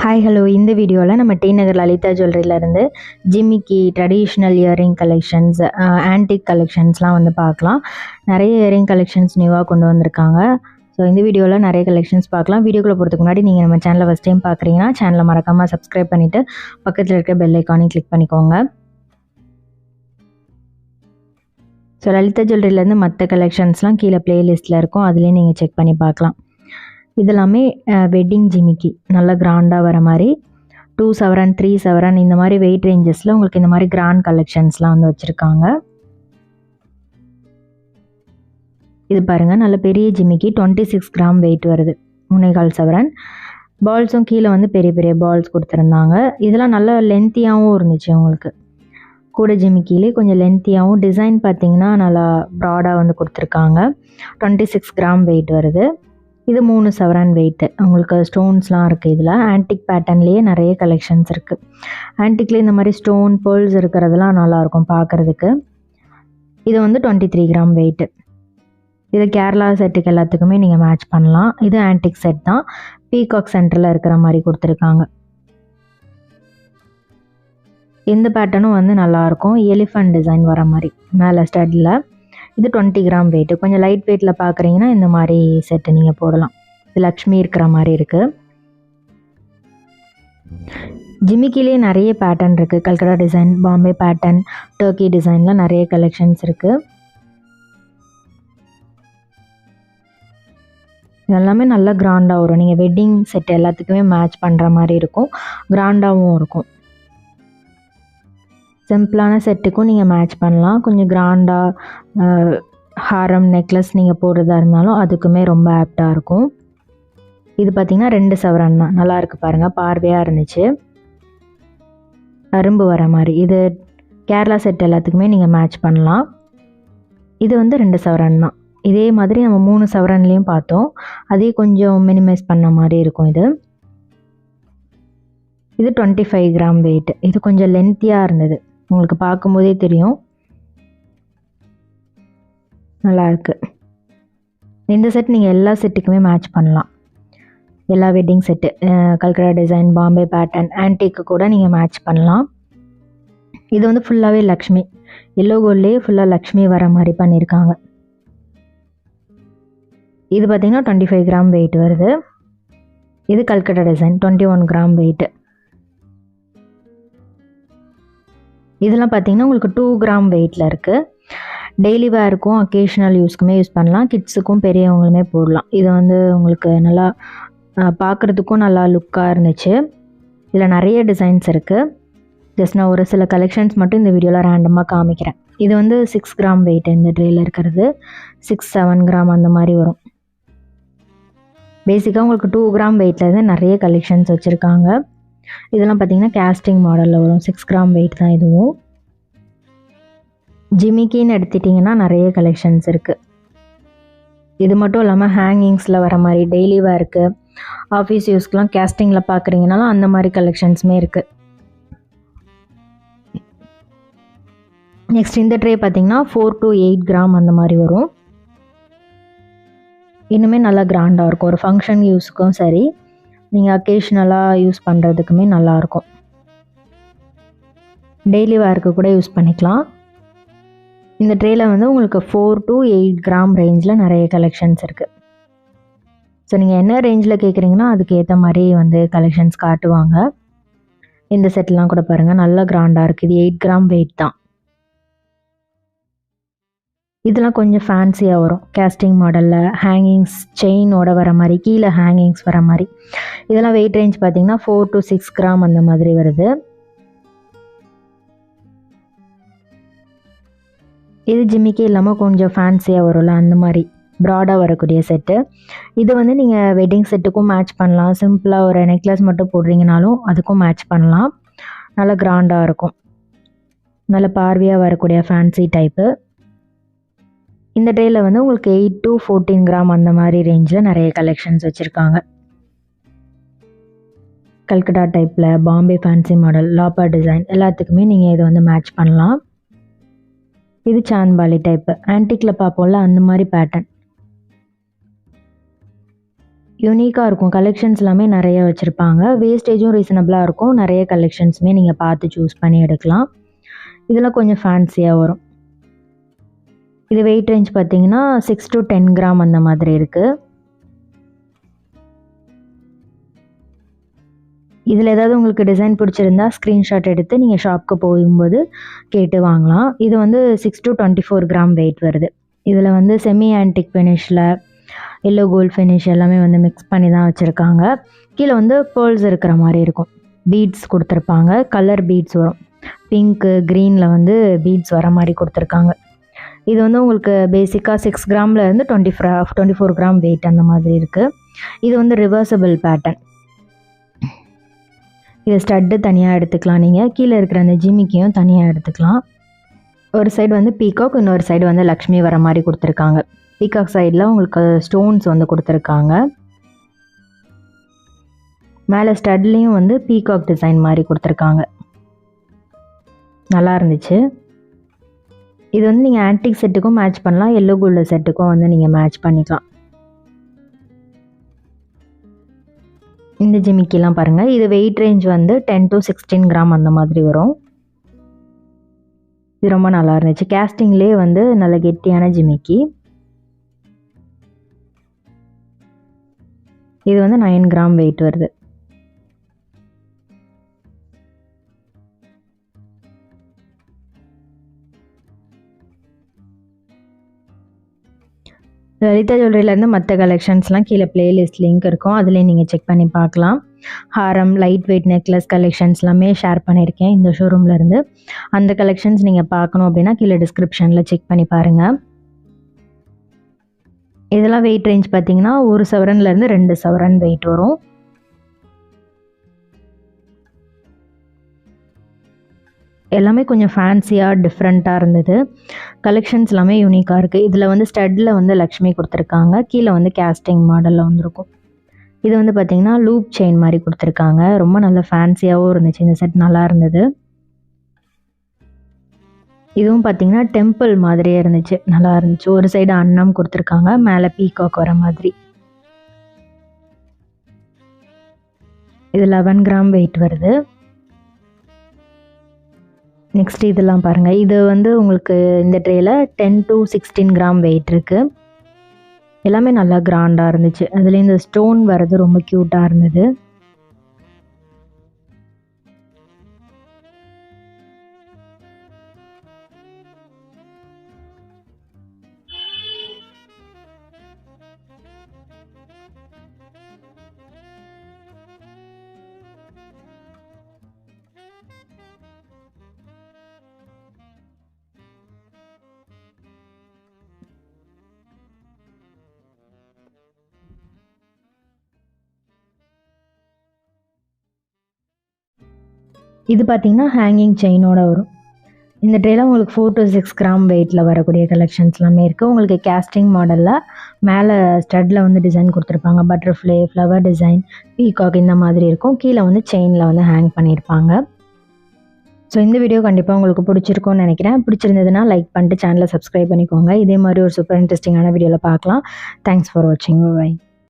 Hi hello. இந்த வீடியோவில் நம்ம டி நகர் லலிதா ஜுவல்லரியிலேருந்து ஜிமிக்கி ட்ரெடிஷ்னல் இயரிங் கலெக்ஷன்ஸ், ஆன்டிக் கலெக்ஷன்ஸ்லாம் வந்து பார்க்கலாம். நிறைய இயரிங் கலெக்ஷன்ஸ் நியூவாக கொண்டு வந்திருக்காங்க. ஸோ இந்த வீடியோவில் நிறைய கலெக்ஷன்ஸ் பார்க்கலாம். வீடியோக்குள்ளே போகிறதுக்கு முன்னாடி நீங்கள் நம்ம சேனலை ஃபஸ்ட் டைம் பார்க்குறீங்கன்னா சேனலை மறக்காமல் சப்ஸ்கிரைப் பண்ணிவிட்டு பக்கத்தில் இருக்க பெல் ஐக்கானையும் கிளிக் பண்ணிக்கோங்க. ஸோ லலிதா ஜுவல்லரியிலேருந்து மற்ற கலெக்ஷன்ஸ்லாம் கீழே ப்ளேலிஸ்ட்டில் இருக்கும், அதுலேயும் நீங்கள் செக் பண்ணி பார்க்கலாம். இதெல்லாமே வெட்டிங் ஜிமிக்கி நல்ல கிராண்டாக வர மாதிரி 2 சவரன் 3 சவரன் இந்த மாதிரி வெயிட் ரேஞ்சஸில் உங்களுக்கு இந்த மாதிரி கிராண்ட் கலெக்ஷன்ஸ்லாம் வந்து வச்சுருக்காங்க. இது பாருங்கள், நல்ல பெரிய ஜிமிக்கி 26 கிராம் வெயிட் வருது, 3.25 சவரன். பால்ஸும் கீழே வந்து பெரிய பெரிய பால்ஸ் கொடுத்துருந்தாங்க. இதெல்லாம் நல்ல லென்த்தியாகவும் இருந்துச்சு உங்களுக்கு. கூட ஜிமிக்கிலே கொஞ்சம் லென்த்தியாகவும், டிசைன் பார்த்திங்கன்னா நல்லா ப்ராடாக வந்து கொடுத்துருக்காங்க. 26 கிராம் வெயிட் வருது. இது 3 சவரன் வெயிட்டு. உங்களுக்கு ஸ்டோன்ஸ்லாம் இருக்குது. இதில் ஆன்டிக் பேட்டர்ன்லேயே நிறைய கலெக்ஷன்ஸ் இருக்குது. ஆன்டிக்லேயே இந்த மாதிரி ஸ்டோன் பேர்ல்ஸ் இருக்கிறதெல்லாம் நல்லாயிருக்கும் பார்க்குறதுக்கு. இது வந்து 23 கிராம் வெயிட்டு. இது கேரளா செட்டுக்கு எல்லாத்துக்குமே நீங்கள் மேட்ச் பண்ணலாம். இது ஆன்டிக் செட் தான், பீகாக் சென்டரில் இருக்கிற மாதிரி கொடுத்துருக்காங்க. இந்த பேட்டர்னும் வந்து நல்லாயிருக்கும், எலிஃபண்ட் டிசைன் வர மாதிரி மேலே ஸ்டட்டில். இது 20 கிராம் வெயிட்டு. கொஞ்சம் லைட் வெயிட்டில் பார்க்குறீங்கன்னா இந்த மாதிரி செட்டு நீங்கள் போடலாம். இது லக்ஷ்மி இருக்கிற மாதிரி இருக்குது. ஜிமிக்கிலே நிறைய பேட்டர்ன் இருக்குது. Calcutta design, Bombay pattern, Turkey டிசைனில் நிறைய கலெக்ஷன்ஸ் இருக்குது. எல்லாமே நல்லா கிராண்டாக வரும். நீங்கள் வெட்டிங் செட் எல்லாத்துக்குமே மேட்ச் பண்ணுற மாதிரி இருக்கும், கிராண்டாகவும் இருக்கும். சிம்பிளான செட்டுக்கும் நீங்கள் மேட்ச் பண்ணலாம். கொஞ்சம் கிராண்டாக ஹாரம் நெக்லஸ் நீங்கள் போடுறதா இருந்தாலும் அதுக்குமே ரொம்ப ஆப்டாக இருக்கும். இது பார்த்திங்கன்னா 2 சவரன் தான். நல்லா இருக்குது பாருங்கள், பார்வையாக இருந்துச்சு, அரும்பு வர மாதிரி. இது கேரளா செட் எல்லாத்துக்குமே நீங்கள் மேட்ச் பண்ணலாம். இது வந்து 2 சவரன் தான். இதே மாதிரி நம்ம 3 சவரன்லேயும் பார்த்தோம், அதே கொஞ்சம் மினிமைஸ் பண்ண மாதிரி இருக்கும். இது 25 கிராம் வெயிட். இது கொஞ்சம் லென்த்தியாக இருந்தது, உங்களுக்கு பார்க்கும்போதே தெரியும், நல்லாயிருக்கு. இந்த செட் நீங்கள் எல்லா செட்டுக்குமே மேட்ச் பண்ணலாம். எல்லா wedding set, Calcutta design, Bombay pattern, antique கூட நீங்கள் மேட்ச் பண்ணலாம். இது வந்து ஃபுல்லாகவே லக்ஷ்மி, எல்லோ கோல்ட்லேயே ஃபுல்லாக லக்ஷ்மி வர மாதிரி பண்ணியிருக்காங்க. இது பார்த்திங்கன்னா 25 கிராம் வெயிட் வருது. இது கல்கட்டா டிசைன் 21 கிராம் வெயிட்டு. இதெல்லாம் பார்த்திங்கன்னா உங்களுக்கு 2 கிராம் வெயிட்டில் இருக்குது. டெய்லி வேருக்கும் அக்கேஷ்னல் யூஸ்க்குமே யூஸ் பண்ணலாம், கிட்ஸுக்கும் பெரியவங்களுமே போடலாம். இது வந்து உங்களுக்கு நல்லா பார்க்குறதுக்கும் நல்லா லுக்காக இருந்துச்சு. இதில் நிறைய டிசைன்ஸ் இருக்குது. ஜஸ்ட் நான் ஒரு சில கலெக்ஷன்ஸ் மட்டும் இந்த வீடியோவில் ரேண்டமாக காமிக்கிறேன். இது வந்து 6 கிராம் வெயிட். இந்த ட்ரேயில் இருக்கிறது 6-7 கிராம் அந்த மாதிரி வரும். பேசிக்காக உங்களுக்கு 2 கிராம் வெயிட்டில் இருந்து நிறைய கலெக்ஷன்ஸ் வச்சுருக்காங்க. இதெல்லாம் பார்த்திங்கன்னா கேஸ்டிங் மாடலில் வரும். 6 கிராம் வெயிட் தான் இதுவும். ஜிமிக்கின்னு எடுத்துட்டிங்கன்னா நிறைய கலெக்ஷன்ஸ் இருக்குது. இது மட்டும் இல்லாமல் ஹேங்கிங்ஸில் வர மாதிரி டெய்லி வேருக்கு, ஆஃபீஸ் யூஸ்க்கெலாம் கேஸ்டிங்கில் பார்க்குறீங்கனாலும் அந்த மாதிரி கலெக்ஷன்ஸுமே இருக்குது. நெக்ஸ்ட் இந்த ட்ரே பார்த்திங்கன்னா 4 to 8 கிராம் அந்த மாதிரி வரும். இன்னுமே நல்லா கிராண்டாக இருக்கும். ஒரு ஃபங்க்ஷன் யூஸுக்கும் சரி, நீங்கள் அக்கேஷ்னலாக யூஸ் பண்ணுறதுக்குமே நல்லாயிருக்கும். டெய்லி வேருக்கு கூட யூஸ் பண்ணிக்கலாம். இந்த ட்ரேயில் வந்து உங்களுக்கு 4 to 8 கிராம் ரேஞ்சில் நிறைய கலெக்ஷன்ஸ் இருக்குது. ஸோ நீங்கள் என்ன ரேஞ்சில் கேட்குறீங்கன்னா அதுக்கு ஏற்ற மாதிரி வந்து கலெக்ஷன்ஸ் காட்டுவாங்க. இந்த செட்லாம் கூட பாருங்கள், நல்லா கிராண்டாக இருக்குது. இது 8 கிராம் வெயிட் தான். இதெல்லாம் கொஞ்சம் ஃபேன்சியாக வரும், கேஸ்டிங் மாடலில் ஹேங்கிங்ஸ் செயினோட வர மாதிரி, கீழே ஹேங்கிங்ஸ் வர மாதிரி. இதெல்லாம் வெயிட் ரேஞ்ச் பார்த்திங்கன்னா 4 to 6 கிராம் அந்த மாதிரி வருது. இது ஜிமிக்கி இல்லாமல் கொஞ்சம் ஃபேன்சியாக வரும்ல, அந்த மாதிரி ப்ராடாக வரக்கூடிய செட்டு. இது வந்து நீங்கள் வெட்டிங் செட்டுக்கும் மேட்ச் பண்ணலாம். சிம்பிளாக ஒரு நெக்லஸ் மட்டும் போடுறீங்கனாலும் அதுக்கும் மேட்ச் பண்ணலாம். நல்லா கிராண்டாக இருக்கும், நல்ல பார்வையாக வரக்கூடிய ஃபேன்சி டைப்பு. இந்த ட்ரேயில் வந்து உங்களுக்கு 8 to 14 கிராம் அந்த மாதிரி ரேஞ்சில் நிறைய கலெக்ஷன்ஸ் வச்சுருக்காங்க. கல்கட்டா டைப்பில், பாம்பே ஃபேன்சி மாடல், லாப்பா டிசைன் எல்லாத்துக்குமே நீங்கள் இதை வந்து மேட்ச் பண்ணலாம். இது சான்பாலி டைப்பு, ஆன்டிக்கில் பார்ப்போம்ல அந்த மாதிரி பேட்டர்ன். யூனிக்காக இருக்கும். கலெக்ஷன்ஸ் எல்லாமே நிறைய வச்சுருப்பாங்க. வேஸ்டேஜும் ரீசனபிளாக இருக்கும். நிறைய கலெக்ஷன்ஸுமே நீங்கள் பார்த்து சூஸ் பண்ணி எடுக்கலாம். இதெல்லாம் கொஞ்சம் ஃபேன்சியாக வரும். இது வெயிட் ரேஞ்ச் பார்த்தீங்கன்னா 6 to 10 கிராம் அந்த மாதிரி இருக்குது. இதில் ஏதாவது உங்களுக்கு டிசைன் பிடிச்சிருந்தா ஸ்க்ரீன்ஷாட் எடுத்து நீங்கள் ஷாப்புக்கு போகும்போது கேட்டு வாங்கலாம். இது வந்து 6 to 24 கிராம் வெயிட் வருது. இதில் வந்து செமி ஆன்டிக் ஃபினிஷில் எல்லோ கோல்ட் ஃபினிஷ் எல்லாமே வந்து மிக்ஸ் பண்ணி தான் வச்சுருக்காங்க. கீழே வந்து பேர்ல்ஸ் இருக்கிற மாதிரி இருக்கும். பீட்ஸ் கொடுத்துருப்பாங்க. கலர் பீட்ஸ் வரும். பிங்க்கு க்ரீனில் வந்து பீட்ஸ் வர மாதிரி கொடுத்துருக்காங்க. இது வந்து உங்களுக்கு பேசிக்காக 6 கிராம்லேருந்து 24 கிராம் வெயிட் அந்த மாதிரி இருக்குது. இது வந்து ரிவர்சபிள் பேட்டர்ன். இது ஸ்டட்டு தனியாக எடுத்துக்கலாம். நீங்கள் கீழே இருக்கிற அந்த ஜிமிக்கியும் தனியாக எடுத்துக்கலாம். ஒரு சைடு வந்து பீகாக், இன்னொரு சைடு வந்து லக்ஷ்மி வர மாதிரி கொடுத்துருக்காங்க. பீகாக் சைடில் உங்களுக்கு ஸ்டோன்ஸ் வந்து கொடுத்துருக்காங்க. மேலே ஸ்டட்லேயும் வந்து பீகாக் டிசைன் மாதிரி கொடுத்துருக்காங்க. நல்லா இருந்துச்சு. இது வந்து நீங்கள் ஆன்டிக் செட்டுக்கும் மேட்ச் பண்ணலாம். எல்லோ கோல்டு செட்டுக்கும் வந்து நீங்கள் மேட்ச் பண்ணிக்கலாம். இந்த ஜிமிக்கிலாம் பாருங்கள். இது வெயிட் ரேஞ்ச் வந்து 10 to 16 கிராம் அந்த மாதிரி வரும். இது ரொம்ப நல்லா இருந்துச்சு. கேஸ்டிங்லேயே வந்து நல்ல கெட்டியான ஜிமிக்கி. இது வந்து 9 கிராம் வெயிட் வருது. லலிதா ஜுவல்லரியிலேருந்து மற்ற கலெக்ஷன்ஸ்லாம் கீழே பிளேலிஸ்ட் லிங்க் இருக்கும். அதுலேயே நீங்கள் செக் பண்ணி பார்க்கலாம். ஹாரம், லைட் வெயிட் நெக்லஸ் கலெக்ஷன்ஸ் எல்லாமே ஷேர் பண்ணியிருக்கேன் இந்த ஷோரூம்லேருந்து. அந்த கலெக்ஷன்ஸ் நீங்கள் பார்க்கணும் அப்படின்னா கீழே டிஸ்கிரிப்ஷனில் செக் பண்ணி பாருங்கள். இதெல்லாம் வெயிட் ரேஞ்ச் பார்த்தீங்கன்னா 1 சவரன்லேருந்து 2 சவரன் வெயிட் வரும். எல்லாமே கொஞ்சம் ஃபேன்சியாக டிஃப்ரெண்ட்டாக இருந்தது. கலெக்ஷன்ஸ் எல்லாமே யூனிக்காக இருக்குது. இதில் வந்து ஸ்டட்டில் வந்து லக்ஷ்மி கொடுத்துருக்காங்க. கீழே வந்து கேஸ்டிங் மாடலில் வந்துருக்கும். இது வந்து பார்த்திங்கன்னா லூப் செயின் மாதிரி கொடுத்துருக்காங்க. ரொம்ப நல்ல ஃபேன்சியாகவும் இருந்துச்சு. இந்த செட் நல்லா இருந்தது. இதுவும் பார்த்திங்கன்னா டெம்பிள் மாதிரியே இருந்துச்சு. நல்லா இருந்துச்சு. ஒரு சைடு அன்னம் கொடுத்துருக்காங்க. மேலே பீகாக் வர மாதிரி. இது 11 கிராம் வெயிட் வருது. நெக்ஸ்ட் இதெல்லாம் பாருங்கள். இது வந்து உங்களுக்கு இந்த ட்ரேயில் 10 to 16 கிராம் வெயிட் இருக்குது. எல்லாமே நல்லா கிராண்டாக இருந்துச்சு. அதில் இந்த ஸ்டோன் வர்றது ரொம்ப க்யூட்டாக இருந்தது. இது பார்த்திங்கன்னா ஹேங்கிங் செயினோட வரும். இந்த ட்ரேயில் உங்களுக்கு 4 to 6 கிராம் வெயிட்டில் வரக்கூடிய கலெக்ஷன்ஸ் எல்லாமே இருக்குது. உங்களுக்கு கேஸ்டிங் மாடலில் மேலே ஸ்டட்டில் வந்து டிசைன் கொடுத்துருப்பாங்க. பட்டர்ஃப்ளை, ஃப்ளவர் டிசைன், பீகாக் இந்த மாதிரி இருக்கும். கீழே வந்து செயினில் வந்து ஹேங் பண்ணியிருப்பாங்க. ஸோ இந்த வீடியோ கண்டிப்பாக உங்களுக்கு பிடிச்சிருக்கும்னு நினைக்கிறேன். பிடிச்சிருந்ததுன்னா லைக் பண்ணிட்டு சேனலை சப்ஸ்கிரைப் பண்ணிக்கோங்க. இதே மாதிரி ஒரு சூப்பர் இன்ட்ரெஸ்டிங்கான வீடியோவில் பார்க்கலாம். தேங்க்ஸ் ஃபார் வாட்சிங். பை.